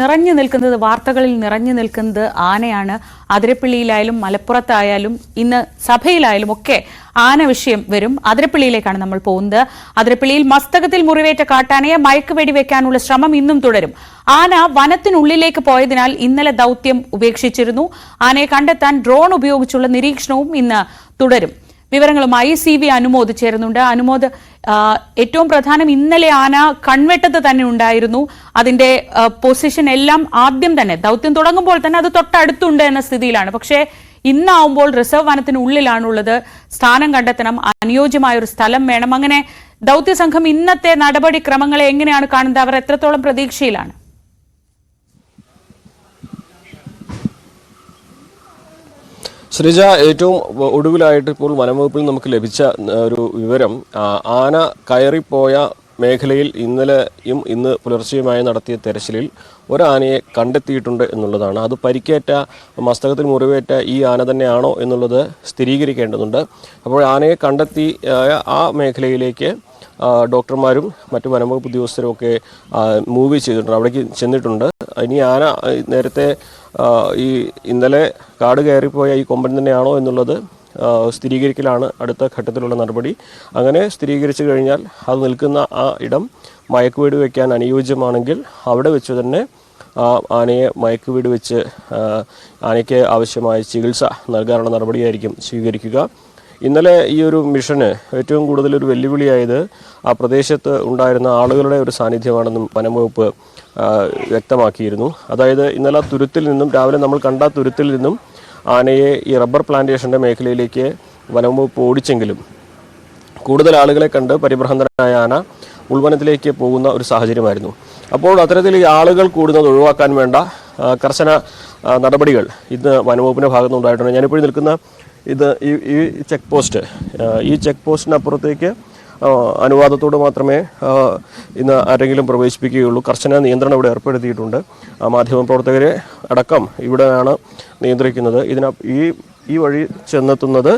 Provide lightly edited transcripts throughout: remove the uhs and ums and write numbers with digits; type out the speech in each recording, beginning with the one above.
നിറഞ്ഞു നിൽക്കുന്നത്, വാർത്തകളിൽ നിറഞ്ഞു നിൽക്കുന്നത് ആനയാണ്. അതിരപ്പള്ളിയിലായാലും മലപ്പുറത്തായാലും ഇന്ന് സഭയിലായാലും ഒക്കെ ആന വിഷയം വരും. അതിരപ്പള്ളിയിലേക്കാണ് നമ്മൾ പോകുന്നത്. അതിരപ്പള്ളിയിൽ മസ്തകത്തിൽ മുറിവേറ്റ കാട്ടാനയെ മയക്കുവെടി വെക്കാനുള്ള ശ്രമം ഇന്നും തുടരും. ആന വനത്തിനുള്ളിലേക്ക് പോയതിനാൽ ഇന്നലെ ദൗത്യം ഉപേക്ഷിച്ചിരുന്നു. ആനയെ കണ്ടെത്താൻ ഡ്രോൺ ഉപയോഗിച്ചുള്ള നിരീക്ഷണവും ഇന്ന് തുടരും. വിവരങ്ങളുമായി CV അനുമോദ് ചേരുന്നുണ്ട്. അനുമോദ്, ഏറ്റവും പ്രധാനം ഇന്നലെ ആന കൺവെട്ടത്ത് തന്നെ ഉണ്ടായിരുന്നു. അതിന്റെ പൊസിഷൻ എല്ലാം ആദ്യം തന്നെ ദൗത്യം തുടങ്ങുമ്പോൾ തന്നെ അത് തൊട്ടടുത്തുണ്ട് എന്ന സ്ഥിതിയിലാണ്. പക്ഷേ ഇന്നാവുമ്പോൾ റിസർവ് വനത്തിനുള്ളിലാണുള്ളത്. സ്ഥാനം കണ്ടെത്തണം, അനുയോജ്യമായ ഒരു സ്ഥലം വേണം. അങ്ങനെ ദൗത്യസംഘം ഇന്നത്തെ നടപടിക്രമങ്ങളെ എങ്ങനെയാണ് കാണുന്നത്? അവർ എത്രത്തോളം പ്രതീക്ഷയിലാണ്? ശ്രീജ, ഏറ്റവും ഒടുവിലായിട്ട് ഇപ്പോൾ വനംവകുപ്പിൽ നമുക്ക് ലഭിച്ച ഒരു വിവരം, ആന കയറിപ്പോയ മേഖലയിൽ ഇന്നലെയും ഇന്ന് പുലർച്ചെയുമായി നടത്തിയ തെരച്ചിലിൽ ഒരാനയെ കണ്ടെത്തിയിട്ടുണ്ട് എന്നുള്ളതാണ്. അത് പരിക്കേറ്റ, മസ്തകത്തിൽ മുറിവേറ്റ ഈ ആന തന്നെയാണോ എന്നുള്ളത് സ്ഥിരീകരിക്കേണ്ടതുണ്ട്. അപ്പോൾ ആനയെ കണ്ടെത്തി ആ മേഖലയിലേക്ക് ഡോക്ടർമാരും മറ്റു വനംവകുപ്പ് ഉദ്യോഗസ്ഥരും ഒക്കെ മൂവ് ചെയ്തിട്ടുണ്ട്, അവിടേക്ക് ചെന്നിട്ടുണ്ട്. ഇനി ആന നേരത്തെ ഈ ഇന്നലെ കാട് കയറിപ്പോയ ഈ കൊമ്പൻ തന്നെയാണോ എന്നുള്ളത് സ്ഥിരീകരിക്കലാണ് അടുത്ത ഘട്ടത്തിലുള്ള നടപടി. അങ്ങനെ സ്ഥിരീകരിച്ചു കഴിഞ്ഞാൽ അത് നിൽക്കുന്ന ആ ഇടം മയക്കുവെടി വയ്ക്കാൻ അനുയോജ്യമാണെങ്കിൽ അവിടെ വെച്ച് തന്നെ ആനയെ മയക്കുവെടി വെച്ച് ആനയ്ക്ക് ആവശ്യമായ ചികിത്സ നൽകാനുള്ള നടപടിയായിരിക്കും സ്വീകരിക്കുക. ഇന്നലെ ഈ ഒരു മിഷന് ഏറ്റവും കൂടുതൽ ഒരു വെല്ലുവിളിയായത് ആ പ്രദേശത്ത് ഉണ്ടായിരുന്ന ആളുകളുടെ ഒരു സാന്നിധ്യമാണെന്നും വനംവകുപ്പ് വ്യക്തമാക്കിയിരുന്നു. അതായത് ഇന്നലെ തുരുത്തിൽ നിന്നും, രാവിലെ നമ്മൾ കണ്ട തുരുത്തിൽ നിന്നും ആനയെ ഈ റബ്ബർ പ്ലാന്റേഷൻ്റെ മേഖലയിലേക്ക് വനംവകുപ്പ് ഓടിച്ചെങ്കിലും കൂടുതൽ ആളുകളെ കണ്ട് പരിഭ്രാന്തനായ ആന ഉൾവനത്തിലേക്ക് പോകുന്ന ഒരു സാഹചര്യമായിരുന്നു. അപ്പോൾ അത്തരത്തിൽ ഈ ആളുകൾ കൂടുന്നത് ഒഴിവാക്കാൻ വേണ്ട കർശന നടപടികൾ ഇന്ന് വനംവകുപ്പിൻ്റെ ഭാഗത്തുനിന്നുണ്ടായിട്ടുണ്ട്. ഞാനിപ്പോഴും നിൽക്കുന്ന ഈ ചെക്ക് പോസ്റ്റ്, ഈ ചെക്ക് പോസ്റ്റിനപ്പുറത്തേക്ക് അനുവാദത്തോട് മാത്രമേ ഇന്ന് ആരെങ്കിലും പ്രവേശിപ്പിക്കുകയുള്ളൂ. കർശന നിയന്ത്രണം ഇവിടെ ഏർപ്പെടുത്തിയിട്ടുണ്ട്. മാധ്യമപ്രവർത്തകരെ അടക്കം ഇവിടെയാണ് നിയന്ത്രിക്കുന്നത്. ഈ വഴി ചെന്നെത്തുന്നത്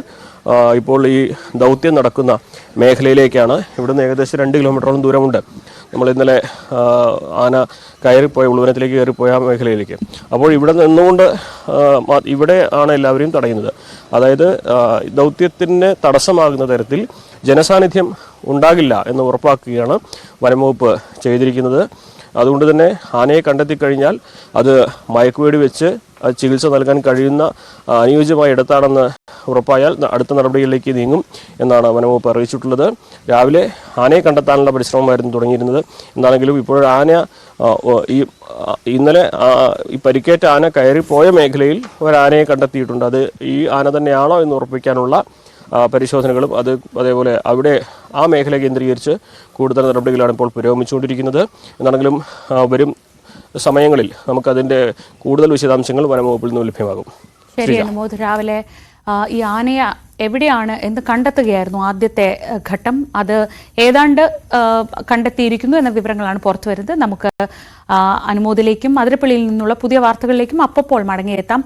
ഇപ്പോൾ ഈ ദൗത്യം നടക്കുന്ന മേഖലയിലേക്കാണ്. ഇവിടുന്ന് ഏകദേശം 2 കിലോമീറ്ററോളം ദൂരമുണ്ട് നമ്മൾ ഇന്നലെ ആന കയറിപ്പോയ, ഉൾവനത്തിലേക്ക് കയറിപ്പോയ ആ മേഖലയിലേക്ക്. അപ്പോൾ ഇവിടെ നിന്നുകൊണ്ട് ഇവിടെ ആണ് എല്ലാവരെയും തടയുന്നത്. അതായത് ദൗത്യത്തിന് തടസ്സമാകുന്ന തരത്തിൽ ജനസാന്നിധ്യം ഉണ്ടാകില്ല എന്ന് ഉറപ്പാക്കുകയാണ് വനംവകുപ്പ് ചെയ്തിരിക്കുന്നത്. അതുകൊണ്ട് തന്നെ ആനയെ കണ്ടെത്തി കഴിഞ്ഞാൽ അത് മയക്കുവെടി വെച്ച് ചികിത്സ നൽകാൻ കഴിയുന്ന അനുയോജ്യമായ ഇടത്താണെന്ന് ഉറപ്പായാൽ അടുത്ത നടപടികളിലേക്ക് നീങ്ങും എന്നാണ് വനംവകുപ്പ് അറിയിച്ചിട്ടുള്ളത്. രാവിലെ ആനയെ കണ്ടെത്താനുള്ള പരിശ്രമമായിരുന്നു തുടങ്ങിയിരുന്നത്. എന്താണെങ്കിലും ഇപ്പോൾ ഇന്നലെ ഈ പരിക്കേറ്റ ആന കയറിപ്പോയ മേഖലയിൽ ഒരാനയെ കണ്ടെത്തിയിട്ടുണ്ട്. അത് ഈ ആന തന്നെയാണോ എന്ന് ഉറപ്പിക്കാനുള്ള പരിശോധനകളും അതേപോലെ അവിടെ ആ മേഖല കേന്ദ്രീകരിച്ച് കൂടുതൽ നടപടികളാണ് ഇപ്പോൾ പുരോഗമിച്ചുകൊണ്ടിരിക്കുന്നത്. എന്നാണെങ്കിലും വരും സമയങ്ങളിൽ നമുക്കതിൻ്റെ കൂടുതൽ വിശദാംശങ്ങൾ വനംവകുപ്പിൽ നിന്ന് ലഭ്യമാകും. ശരി അനുമോദ്, രാവിലെ ഈ ആനയെ എവിടെയാണ് എന്ന് കണ്ടെത്തുകയായിരുന്നു ആദ്യത്തെ ഘട്ടം. അത് ഏതാണ്ട് കണ്ടെത്തിയിരിക്കുന്നു എന്ന വിവരങ്ങളാണ് പുറത്തു വരുന്നത്. നമുക്ക് അനുമോദിലേക്കും അതിരപ്പള്ളിയിൽ നിന്നുള്ള പുതിയ വാർത്തകളിലേക്കും അപ്പോൾ മടങ്ങിയെത്താം.